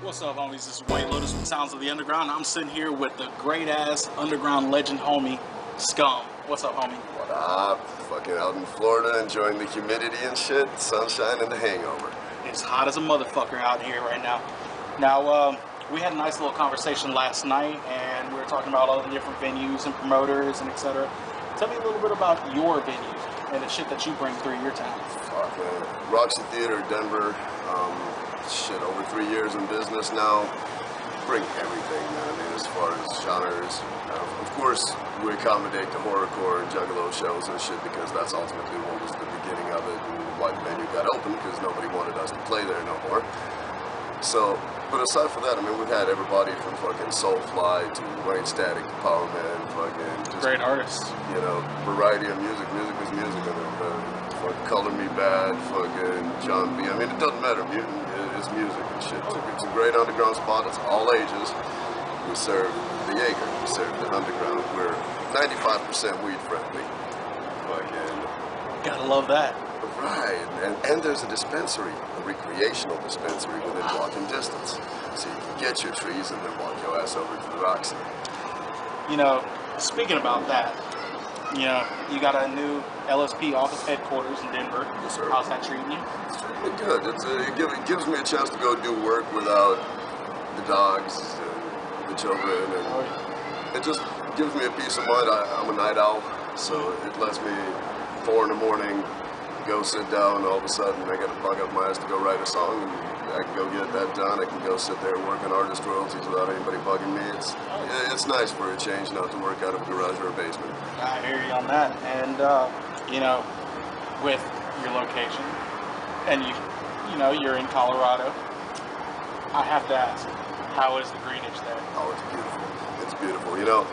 What's up, homies? This is White Lotus with Sounds of the Underground. I'm sitting here with the great-ass underground legend homie, Scum. What's up, homie? What up? Fucking out in Florida, enjoying the humidity and shit, sunshine and the hangover. It's hot as a motherfucker out here right now. Now, we had a nice little conversation last night, and we were talking about all the different venues and promoters and etc. Tell me a little bit about your venue and the shit that you bring through your town. Fuck, man. Roxy Theater, Denver. Shit, over 3 years in business now. Bring everything, man. I mean, as far as genres. Of course, we accommodate the horrorcore and juggalo shows and shit because that's ultimately what was the beginning of it and why the venue got open, because nobody wanted us to play there no more. So, but aside from that, I mean, we've had everybody from fucking Soulfly to Wayne Static to Power Man, fucking just, Great artists. You know, variety of music. Music is music. I mean, fucking Color Me Bad, fucking John B. I mean, it doesn't matter. It's music and shit. It's a great underground spot. It's all ages. We serve the Jaeger. We serve the underground. We're 95% weed friendly. Fucking. Gotta love that. Right, and there's a dispensary, a recreational dispensary within walking distance. So you can get your trees and then walk your ass over to the Roxy. You know, speaking about that, you know, you got a new LSP office headquarters in Denver. Yes, sir. How's that treating you? It's really good. It gives me a chance to go do work without the dogs and the children. And it just gives me a peace of mind. I'm a night owl, so it lets me 4 in the morning go sit down, and all of a sudden I got to bug up my ass to go write a song, and I can go get that done. I can go sit there and work on artist royalties without anybody bugging me. It's nice for a change not to work out of a garage or a basement. I hear you on that. And you know, with your location, and you know, you're in Colorado, I have to ask, how is the greenage there? Oh, it's beautiful. It's beautiful. You know,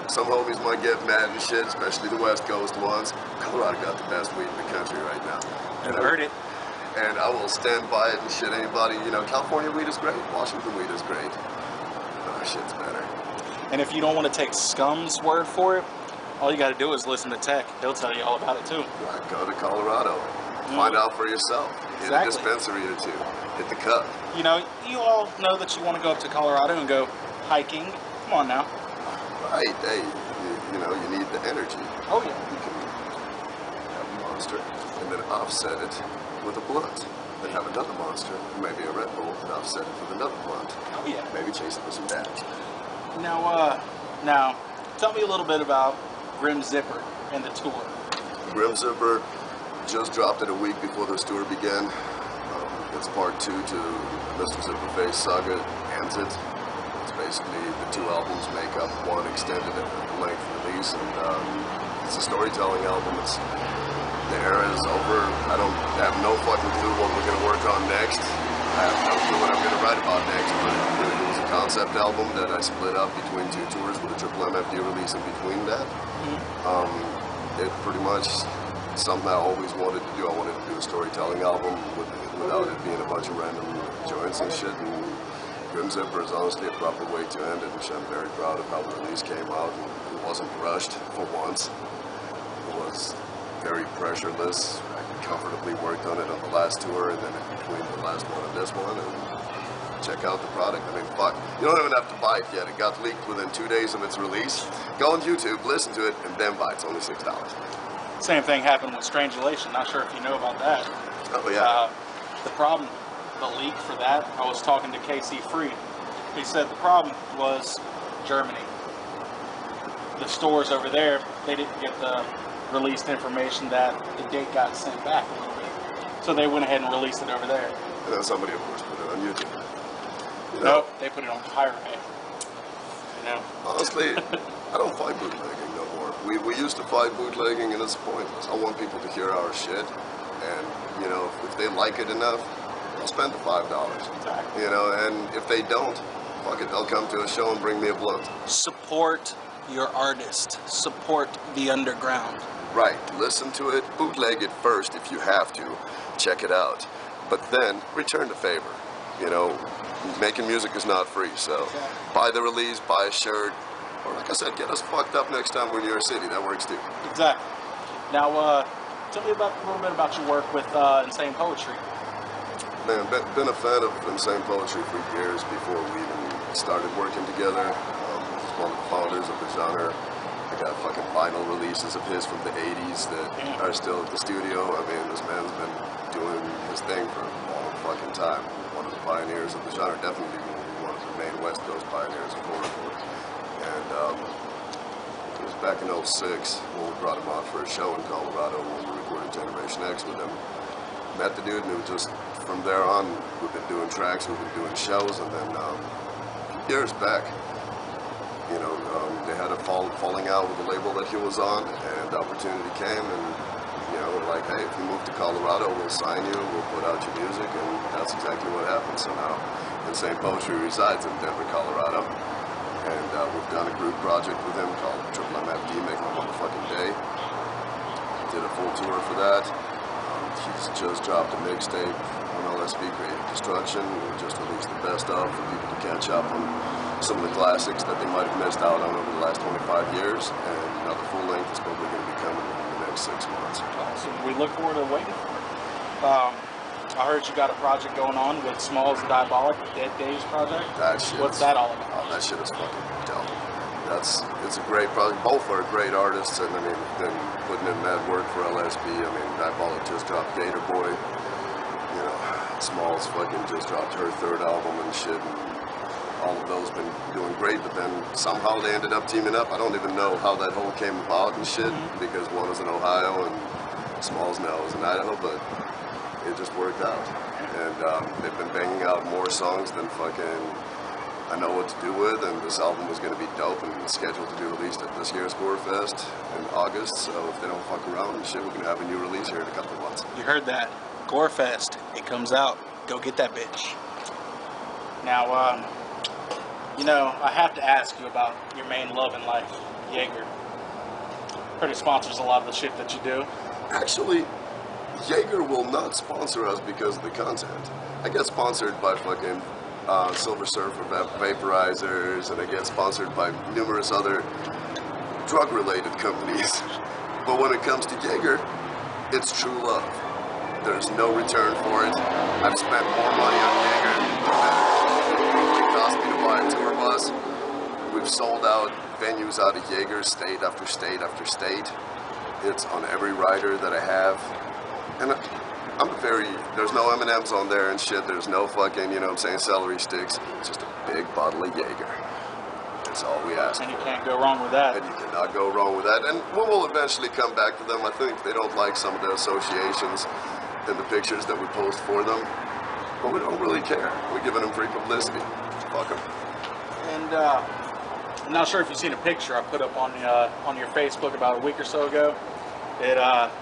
some homies might get mad and shit, especially the West Coast ones. Colorado got the best weed in the country right now. I've heard it. And I will stand by it and shit. Anybody, you know, California weed is great. Washington weed is great. Oh, shit's better. And if you don't want to take Scum's word for it, all you got to do is listen to Tech. He'll tell you all about it too. Right, go to Colorado. Find out for yourself. Hit a dispensary or two. Hit the cup. You know, you all know that you want to go up to Colorado and go hiking. Come on now. Right, hey, you know, you need the energy. Oh yeah. You can have a monster and then offset it with a blunt. Then have another monster, maybe a Red Bull, and offset it with another blunt. Oh yeah. Maybe chase it with some dabs. Now, tell me a little bit about Grim Zipper and the tour. Grim Zipper just dropped it a week before this tour began. It's part 2 to Mr. Zipperface saga, Ends It. It's basically the 2 albums make up one extended length release, and it's a storytelling album. The era is over. I don't have no fucking clue what we're gonna work on next. I have no clue what I'm gonna write about next, but it was a concept album that I split up between 2 tours with a triple MFD release in between that. It pretty much something I always wanted to do. I wanted to do a storytelling album without it being a bunch of random joints and shit. And Grim Zipper is honestly a proper way to end it, which I'm very proud of how the release came out. It wasn't rushed for once. It was very pressureless. I comfortably worked on it on the last tour and then in between the last one and this one. And check out the product. I mean, fuck. You don't even have to buy it yet. It got leaked within 2 days of its release. Go on YouTube, listen to it, and then buy it. It's only $6. Same thing happened with Strangulation. Not sure if you know about that. Oh, yeah. The problem, the leak for that, I was talking to KC Freed. He said the problem was Germany. The stores over there, they didn't get the released information that the date got sent back a little bit. So they went ahead and released it over there. And then somebody, of course, put it on YouTube. You know? Nope, they put it on Pirate Bay. You know? Honestly, I don't fight bootlegging no more. We used to fight bootlegging, and it's pointless. I want people to hear our shit, and, you know, if they like it enough, they'll spend the $5. Exactly. You know, and if they don't, fuck it, they'll come to a show and bring me a blunt. Support your artist. Support the underground. Right, listen to it, bootleg it first if you have to, check it out, but then return the favor. You know, making music is not free, so buy the release, buy a shirt, or like I said, get us fucked up next time we're in your city. That works too. Exactly. Now, tell me a little bit about your work with Insane Poetry. Man, been a fan of Insane Poetry for years before we even started working together. He's one of the founders of the genre. I got fucking vinyl releases of his from the 80s that are still at the studio. I mean, this man's been doing his thing for a long fucking time. One of the pioneers of the genre, definitely one of the main West Coast pioneers of horrorcore. And it was back in 06 when we brought him out for a show in Colorado when we recorded Generation X with him. Met the dude, and it was just from there on, we've been doing tracks, we've been doing shows, and then years back, you know, they had a falling out with the label that he was on, and the opportunity came, and, you know, we're like, hey, if you move to Colorado, we'll sign you, we'll put out your music, and that's exactly what happened. So now, Insane Poetry resides in Denver, Colorado, and we've done a group project with him called Triple MFD, Make My Motherfucking Day. Did a full tour for that. He's just dropped a mixtape on LSP, Creative Destruction. We just released the best of for people to catch up on some of the classics that they might have missed out on over the last 25 years. And now the full length is probably going to be coming in the next 6 months. Awesome. We look forward to waiting for it. I heard you got a project going on with Smalls and Diabolic, Dead Days project. That shit. What's that all about? Oh, that shit is fucking dope. It's a great project. Both are great artists, and I mean, been putting in mad work for LSP. I mean, Diabolic just dropped Gator Boy. You know, Smalls fucking just dropped her 3rd album and shit. And all of those been doing great, but then somehow they ended up teaming up. I don't even know how that whole came about and shit, because one is in Ohio and Smalls now is in Idaho, but it just worked out. And they've been banging out more songs than fucking I know what to do with, and this album was going to be dope and scheduled to be released at this year's Gorefest in August, so if they don't fuck around and shit, we're going to have a new release here in a couple of months. You heard that. Gorefest. It comes out. Go get that bitch. Now, you know, I have to ask you about your main love in life, Jaeger. Heard it sponsors a lot of the shit that you do. Actually, Jaeger will not sponsor us because of the content. I get sponsored by fucking Silver Surfer vaporizers, and I get sponsored by numerous other drug-related companies. But when it comes to Jaeger, it's true love. There's no return for it. I've spent more money on Jaeger than it cost me to buy a tour bus. We've sold out venues out of Jaeger, state after state after state. It's on every rider that I have. And there's no M&Ms on there and shit. There's no fucking, you know what I'm saying, celery sticks. It's just a big bottle of Jaeger. That's all we ask for. And you can't go wrong with that. And you cannot go wrong with that. And we will eventually come back to them. I think they don't like some of the associations in the pictures that we post for them. But we don't really care. We're giving them free publicity. Fuck them. And I'm not sure if you've seen a picture I put up on your Facebook about a week or so ago. It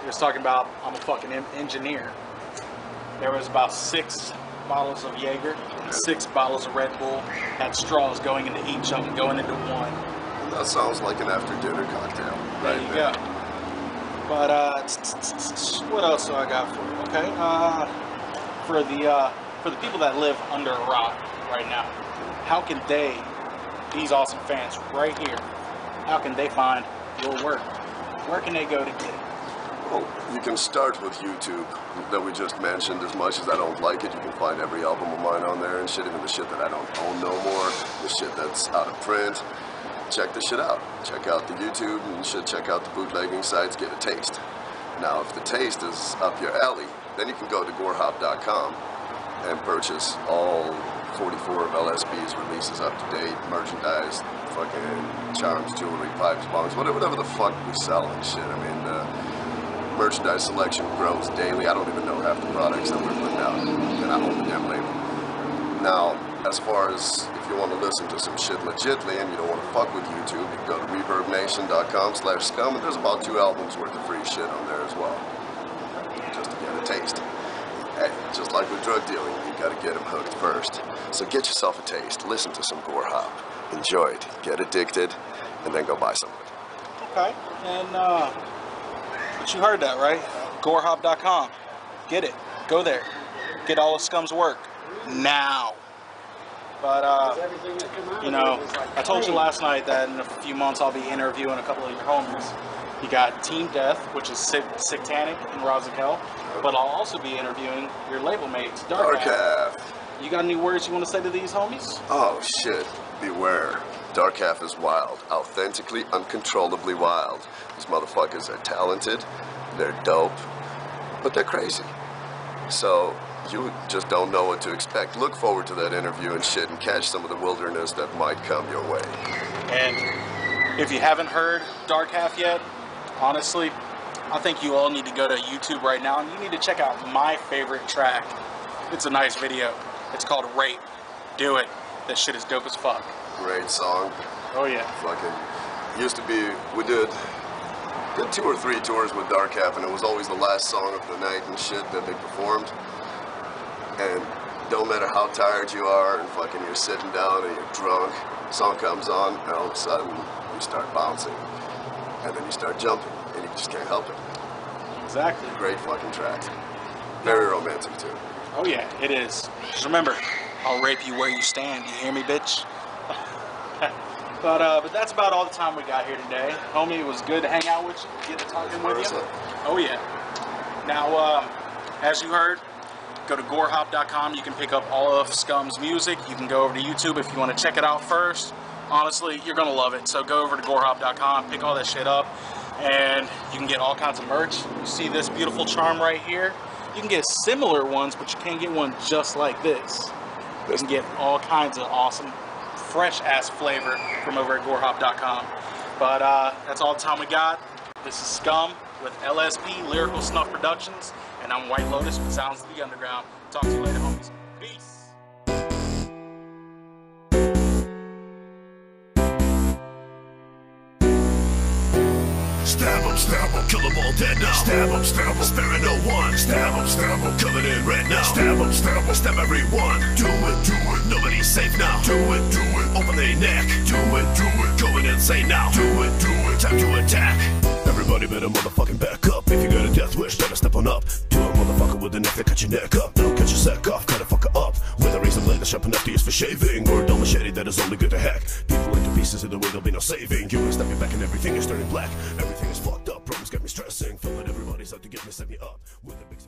was talking about I'm a fucking engineer. There was about 6 bottles of Jaeger, 6 bottles of Red Bull, had straws going into each of them, going into one. And that sounds like an after-dinner cocktail. There you go. But what else do I got for you? Okay, for the people that live under a rock right now, how can these awesome fans right here, how can they find your work? Where can they go to get it? Well, you can start with YouTube that we just mentioned. As much as I don't like it, you can find every album of mine on there and shit, even the shit that I don't own no more, the shit that's out of print. Check the shit out. Check out the YouTube and shit, check out the bootlegging sites, get a taste. Now, if the taste is up your alley, then you can go to gorehop.com and purchase all 44 of LSP's releases up to date, merchandise, fucking charms, jewelry, pipes, bongs, whatever the fuck we sell and shit. I mean, merchandise selection grows daily. I don't even know half the products that we're putting out, and I own the damn label. Now, as far as if you want to listen to some shit legitly and you don't want to fuck with YouTube, you can go to reverbnation.com/scum, and there's about 2 albums worth of free shit on there as well, just to get a taste. Hey, just like with drug dealing, you gotta get them hooked first. So get yourself a taste, listen to some Gore Hop, enjoy it, get addicted, and then go buy some of it. Okay, and but you heard that, right? Gorehop.com. Get it. Go there. Get all of Scum's work. Now. But, you know, I told you last night that in a few months I'll be interviewing a couple of your homies. You got Team Death, which is Satanic and Razakel. But I'll also be interviewing your label mates, Dark Half. You got any words you want to say to these homies? Oh shit, beware. Dark Half is wild, authentically, uncontrollably wild. These motherfuckers are talented, they're dope, but they're crazy. So you just don't know what to expect. Look forward to that interview and shit and catch some of the wilderness that might come your way. And if you haven't heard Dark Half yet, honestly, I think you all need to go to YouTube right now and you need to check out my favorite track. It's a nice video. It's called Rape. Do it. That shit is dope as fuck. Great song. Oh yeah. Fucking used to be, we did 2 or 3 tours with Dark Half, and it was always the last song of the night and shit that they performed. And don't matter how tired you are and fucking you're sitting down and you're drunk, the song comes on and all of a sudden you start bouncing. And then you start jumping and you just can't help it. Exactly. Great fucking track. Very romantic too. Oh yeah, it is. Just remember, I'll rape you where you stand. You hear me, bitch? But that's about all the time we got here today. Homie, it was good to hang out with you, get to talking with you. Oh yeah. Now, as you heard, go to gorehop.com. You can pick up all of Scum's music. You can go over to YouTube if you want to check it out first. Honestly, you're going to love it. So go over to gorehop.com, pick all that shit up, and you can get all kinds of merch. You see this beautiful charm right here? You can get similar ones, but you can't get one just like this. You can get all kinds of awesome, fresh-ass flavor from over at gorehop.com. But that's all the time we got. This is Scum with LSP, Lyrical Snuff Productions, and I'm White Lotus with Sounds of the Underground. Talk to you later, homies. Peace. Stab 'em, kill 'em all dead now. Stab 'em, sparing no one. Stab 'em, coming in red now. Stab 'em, stab everyone. Do it, nobody's safe now. Do it, open their neck. Do it, going insane now. Do it, time to attack. Everybody better motherfucking back up. If you got a death wish, better step on up. To a motherfucker with a knife that cut your neck up. Don't cut your sack off, cut a fucker up. With a razor blade that's sharp enough to use for shaving. Or a dull machete that is only good to hack. People into pieces in the way there'll be no saving. You ain't stepping back and everything is turning black. Everything is fucked up, problems get me stressing. Feel that everybody's out to get me, set me up. With a big